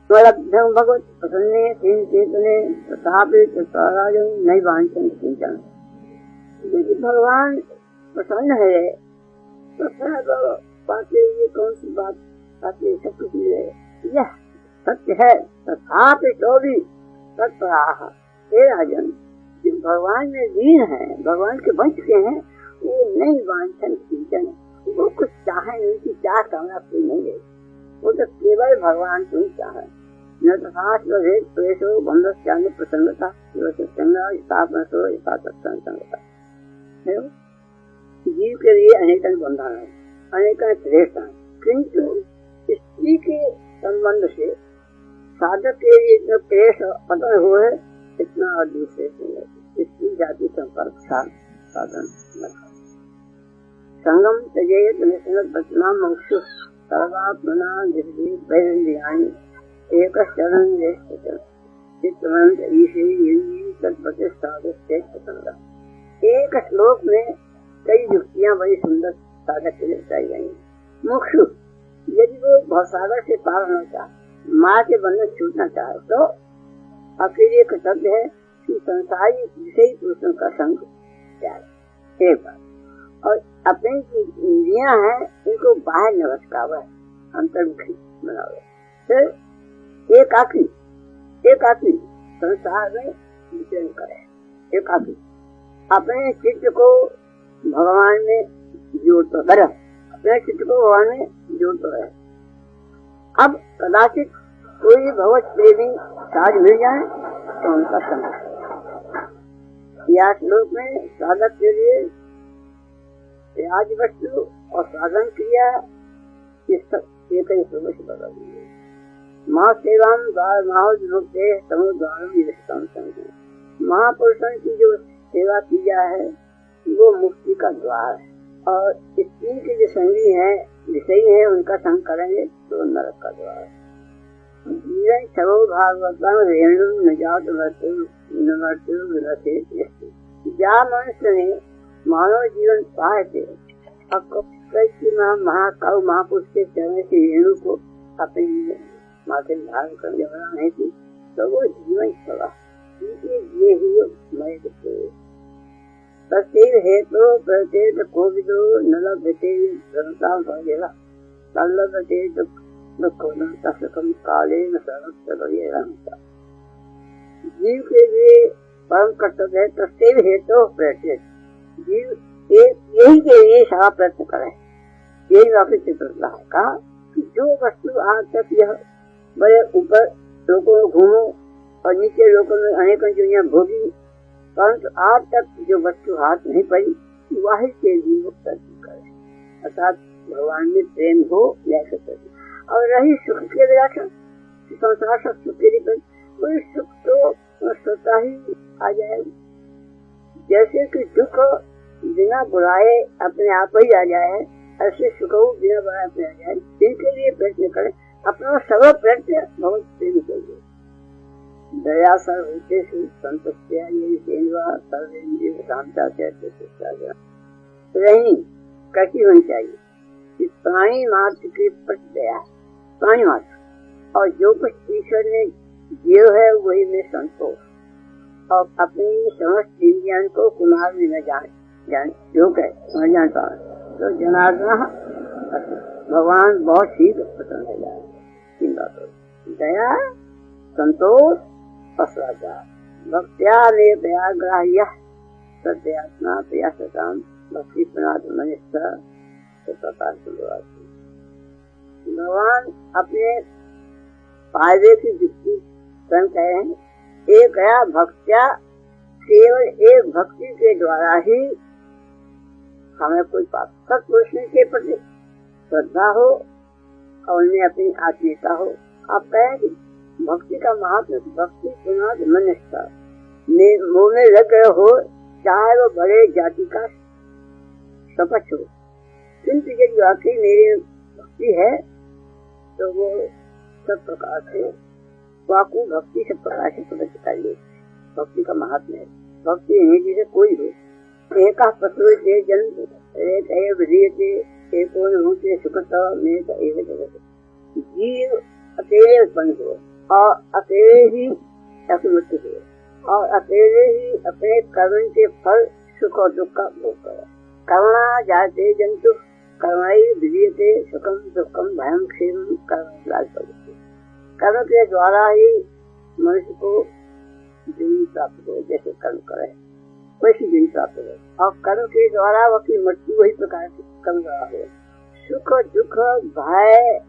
स्वलब्धं भगवत प्रसन्ने चेतने तथापि तत्राजं नहीं वांछन किंचन। यदि भगवान प्रसन्न है तो पाते ये कौन सी बात पाते सब कुछ मिले, यह सत्य है। तथापि तो भी तत्पराह हे राजन, जो भगवान में लीन है, भगवान के बन चुके हैं, वो नहीं वांछन किंचन, वो कुछ चाहे नहीं कि चाह कामना कोई नहीं है, वो तो केवल भगवान को ही चाहे। न तथा प्रेषो बंधस्यान्य प्रसन्नता जीव के लिए अनेक बंधन है, अनेक श्रेष्ठ है, किंतु स्त्री के संबंध से साधक के लिए इतना क्लेश पतन हुए इतना और दूसरे स्त्री जाति संपर्क साधन संगम त्यजेत निष्णा मोक्षु सर्वात्मना वैरंध्यानि एक शरण चित्तवंत एक श्लोक में कई युक्तियाँ बड़ी सुंदर साधक के लिए बताई गई। मुक्षु यदि वो भवसागर से पार होना चाहे, माँ के बंधन छूटना चाहे, तो अकेले कर्तव्य है कि संसारी विषयी पुरुषों का संग त्याग एक बात, और अपनी इंद्रियां हैं इनको बाहर न भटकावे, अंतर्मुखी बनावे। फिर एकाकी संसार में विचरण करे, एकाकी अपने चित्त को भगवान में जोड़ता रहे, अपने चित्त को भगवान में जोड़ता रहे। अब कदाचित कोई भगवत प्रेमी साज मिल जाए तो उनका संग। यह श्लोक में साधक के लिए त्याज वस्तु और साधन क्रिया एक ही श्लोक से बता दी। महासेवाम द्वार महामुक्ते समुद्वार महापुरुषों की जो सेवा की है वो मुक्ति का द्वार है, और स्त्री के जो संगी है विषयी है उनका संग करेंगे तो नरक का द्वार है। जीवन सर्व भागवतम रेणु न जात जा मनुष्य ने मानव जीवन पाए थे, महाकाव महापुरुष के चरण की रेणु को अपने माथे धारण करने वाला नहीं थी, तो वो जीवन सवा ये ही प्रत्येक हेतु प्रत्येक कोविदो न लभते लभते दुखम काले न जीव के लिए परम कर्तव्य है प्रत्येक हेतु प्रत्येक जीव यही के लिए सारा प्रयत्न करे। यही वापिस चित्रता है कहा कि जो वस्तु आज तक यह बड़े ऊपर लोगों में घूमो और नीचे लोगों में अनेक दुनिया भोगी, परंतु आज तक जो वस्तु हाथ नहीं पड़ी वही के लिए वो प्रयत्न करे, अर्थात भगवान में प्रेम हो या सत्य। और रही सुख के लिए संसार सब सुख के लिए वही सुख तो स्वतः ही आ जाए, जैसे कि दुख बिना बुलाए अपने आप ही आ जाए, ऐसे सुख बिना बुलाए अपने आ जाए। इनके लिए प्रयत्न करें, अपना सर्व प्रयत्न बहुत प्रेम करिए। दया सर्वते संतुष्टिया ये सेवा सर्वेंद्रिय शांता रही कैसी होनी चाहिए कि प्राणी मात्र के प्रति दया, प्राणी मात्र, और जो कुछ ईश्वर ने दिया है वही में संतोष, और अपनी समस्त इंद्रियों को कुमार में न जान जो कहे समझ जानता है तो जनार्दन भगवान बहुत ही पसंद है जाए। तीन बातों दया संतोष भक्त्या ने दयाग्राह्य सत्यात्मा प्रयासताम भक्ति प्रणाद मनिष्ठा भगवान अपने फायदे की युक्ति स्वयं कहे हैं। एक गया भक्त्या, केवल एक भक्ति के द्वारा ही हमें कोई पाप सत्पुरुष के प्रति श्रद्धा हो और उनमें अपनी आत्मीयता हो। आप कहें कि भक्ति का महत्व भक्ति प्रणाद मनिष्ठा मुँह में लग गए हो, चाहे वो बड़े जाति का सपक्ष हो, किंतु यदि वाकई मेरी भक्ति है तो वो सब प्रकार से वाकु भक्ति सब प्रकार से प्रदर्शित करिए। भक्ति का महात्मा है, भक्ति नहीं जैसे कोई हो। एक पशु से जन्म एक होते सुखता में जीव अकेले उत्पन्न हो, और अकेले ही अपनी मृत्यु दे और अकेले ही अपने कर्म के फल सुख और दुख का भोग करे। करुणा जाते जंतु करुणाई विजयते सुखम दुखम भयम क्षीम कर्म। कर्म के द्वारा ही मनुष्य को जीवन प्राप्त हो, जैसे कर्म करे वैसी जीवन प्राप्त हो और कर्म के द्वारा वो अपनी मृत्यु वही प्रकार से कर्म द्वारा हो। सुख दुख भय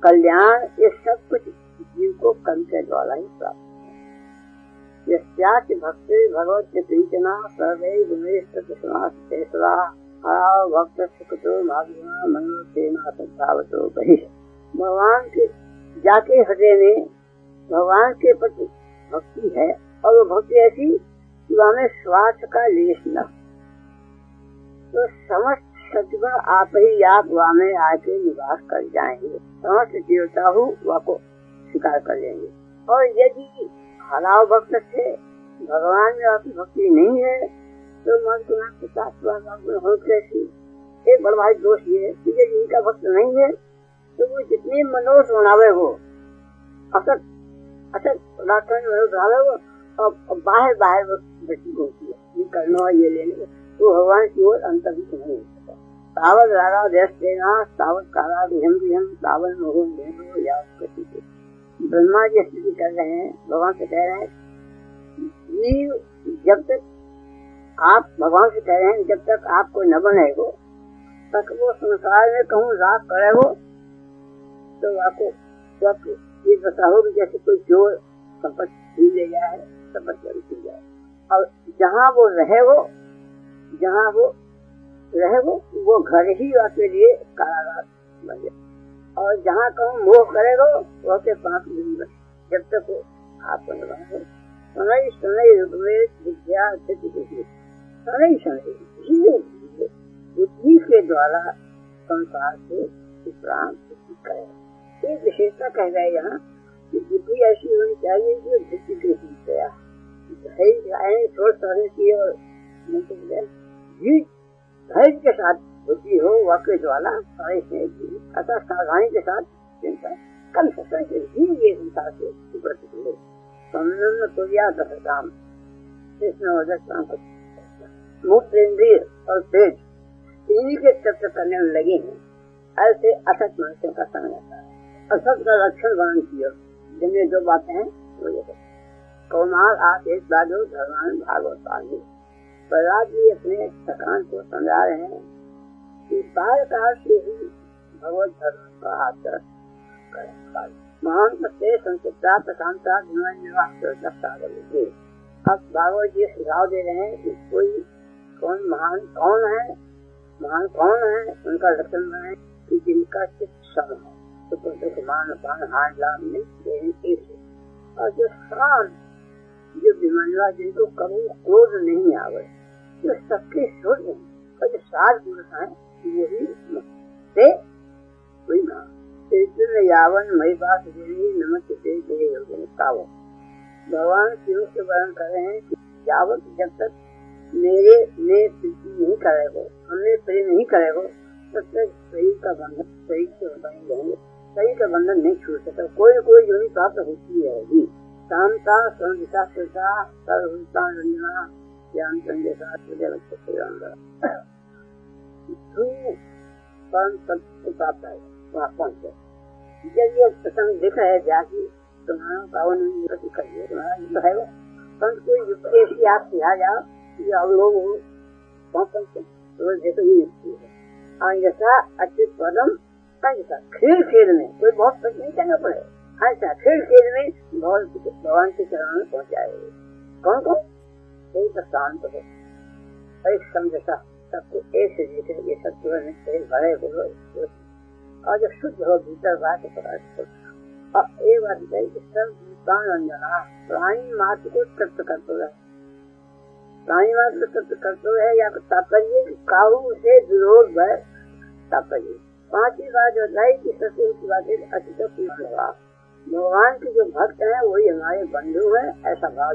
कल्याण ये सब कुछ जीव को कर्म के द्वारा ही प्राप्त है। यस्याच भक्ति भगवत प्रीतना सर्वे गुणेश तेसरा भक्त सुखतो माधुर्य मनोतेना संभावतो बहि। भगवान के जाके हृदय में भगवान के प्रति भक्ति है और वो भक्ति ऐसी कि हमें स्वार्थ का लेश न, तो समस्त सद्गुण आप ही आप वहाँ में आके निवास कर जाएंगे, समस्त देवता हो वह को स्वीकार कर लेंगे। और यदि हराव भक्त से भगवान में आपकी भक्ति नहीं है तो मन के साथ हो कैसी। एक बड़ा भाई दोष ये है कि यदि इनका भक्त नहीं है तो वो जितनी मनोज बनावे वो असत बनावे वो और बाहर बाहर व्यक्ति होती है, ये करना ये लेने वो भगवान की ओर अंतर्हित नहीं होता। तावत रागा देश देना तावत काला विहम विहम तावन मोहन देनो या ब्रह्मा जी स्थिति कर रहे हैं। भगवान से कह रहे हैं जब तक आप भगवान से कह रहे हैं जब तक आप कोई न बनेगो तक वो संसार में कहूँ राग करेगो तो आपको ये बताओ जैसे कोई चोर संपत्ति ले जाए संपत्ति जाए और जहाँ वो रहेगो वो घर ही आपके लिए कारागार बन जाए और जहाँ कहूँ मोह करेगो वो के 5 दिन जब तक वो आपको न समय विद्या बुद्धि के द्वारा संसार से विश्राम करे। ये विशेषता कह रहे हैं यहाँ कि बुद्धि ऐसी होनी चाहिए जो बुद्धि के सोच समझ की और धैर्य के साथ बुद्धि हो वाक्य ज्वाला अतः सावधानी के साथ चिंता कम सकता है ये संसार से उपलब्ध मूत्रेंद्रिय और पेट इन्हीं के तत्व करने में लगे हैं। ऐसे असत मनुष्य का संग रहता है। असत का लक्षण वर्णन किया जिनमें 2 बातें हैं वो ये कौमार आदेश बादो भगवान भागवत प्रहलाद जी अपने थकान को समझा रहे हैं कि बालकाल से ही भगवत धर्म का आचरण करें। महान से संचिता प्रशांता अब भागवत जी सुझाव दे रहे हैं कि कोई महान कौन है उनका लक्षण है कि जिनका चित्त सम है तो दुख मान पान हान लाभ नहीं और जो शांत जो बीमारियां जिनको कभी क्रोध नहीं आवे जो सबके शुद्ध है और जो 7 पुरुष है वही से कोई ना यावन मई बात नमस्ते भगवान शिव से वर्णन कर रहे हैं कि यावत जब तक मेरे में प्रीति नहीं करेगो हमने प्रेम नहीं करेगो तब तक शरीर का बंधन शरीर से बने रहेंगे। शरीर का बंधन नहीं छूट सकता। कोई न कोई योनि प्राप्त होती रहेगी। शांता संविता सर्वता रंजना ज्ञान संदेशा परम सत्य प्राप्त है वहाँ पहुँचे। जब ये प्रसंग देखा है जाके तुम्हारा पावन करिए तुम्हारा है वो परंतु कोई विपरीत आप सिखा जाओ जो अब लोग देखो ये ऐसा अच्छे पदम ऐसा खेल में कोई बहुत कुछ नहीं करना पड़े ऐसा खेल में बहुत भगवान के चरणों में पहुँचाए। कौन कोई तो शांत हो एक समझता सबको एक से देखे ये सब भरे बोलो और जब शुद्ध हो भीतर बात और एक बात है कि सब रंजना प्राणी मात्र को तत्व करते है। प्राणी मात्र तत्व करते है या तो तात्पर्य काबू से विरोध है तात्पर्य। 5वीं बात जो है कि सत्य की बात है अति भगवान के जो भक्त है वही हमारे बंधु है ऐसा भाव